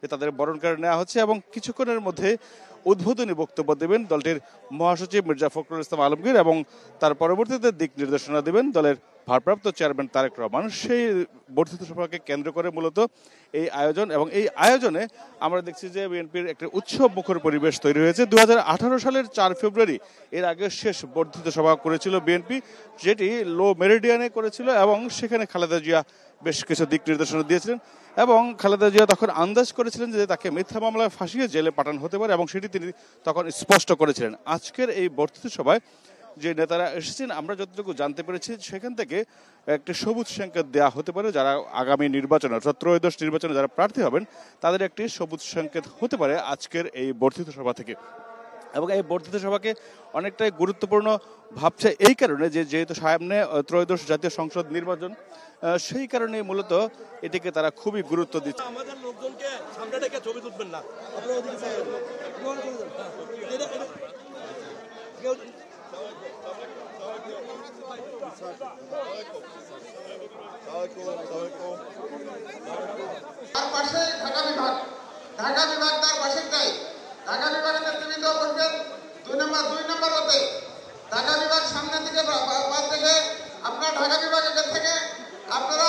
যে তাদের বরণ করে নেওয়া হচ্ছে এবং কিছুক্ষণের মধ্যে উদ্বোধনী বক্তব্য দেবেন দলটির মহাসচিব মির্জা ফখরুল ইসলাম আলমগীর এবং তার পরবর্তীতে দিক নির্দেশনা দেবেন দলের ভারপ্রাপ্ত চেয়ারম্যান তারেক রহমান। সেই বর্ধিত সভাকে কেন্দ্র করে মূলত এই আয়োজন এবং এই আয়োজনে আমরা দেখছি যে বিএনপির একটা উৎসব মুখর পরিবেশ তৈরি হয়েছে। 2018 সালের 4 ফেব্রুয়ারি এর আগে শেষ বর্ধিত সভা করেছিল বিএনপি, যেটি লো মেরিডিয়ানে করেছিল এবং সেখানে খালেদা জিয়া বেশ কিছু দিক নির্দেশনা দিয়েছিলেন এবং খালেদা জিয়া তখন আন্দাজ করেছিলেন যে তাকে মিথ্যা মামলায় ফাঁসিয়ে জেলে পাঠানো হতে পারে এবং সেটি তিনি তখন স্পষ্ট করেছিলেন। আজকের এই বর্ধিত সভায় যে নেতারা এসেছেন আমরা যতটুকু জানতে পেরেছি সেখান থেকে একটি সবুজ সংকেত দেওয়া হতে পারে, যারা আগামী নির্বাচনে অর্থাৎ ত্রয়োদশ নির্বাচনে যারা প্রার্থী হবেন তাদের একটি সবুজ সংকেত হতে পারে আজকের এই বর্ধিত সভা থেকে। এবং এই বর্ধিত সভাকে অনেকটাই গুরুত্বপূর্ণ ভাবছে এই কারণে যে যেহেতু সামনে ত্রয়োদশ জাতীয় সংসদ নির্বাচন, সেই কারণে মূলত এটিকে তারা খুবই গুরুত্ব দিচ্ছে। আমাদের লোকজনকে সামনে রেখে ছবি তুলবেন না, তার পাশে ঢাকা বিভাগ তার পাশেরটাই ঢাকা বিভাগের নেতৃবৃন্দ করবেন 2 নম্বর হতে ঢাকা বিভাগ সামনের দিকে বাদ রেখে আপনার ঢাকা বিভাগের থেকে আপনারা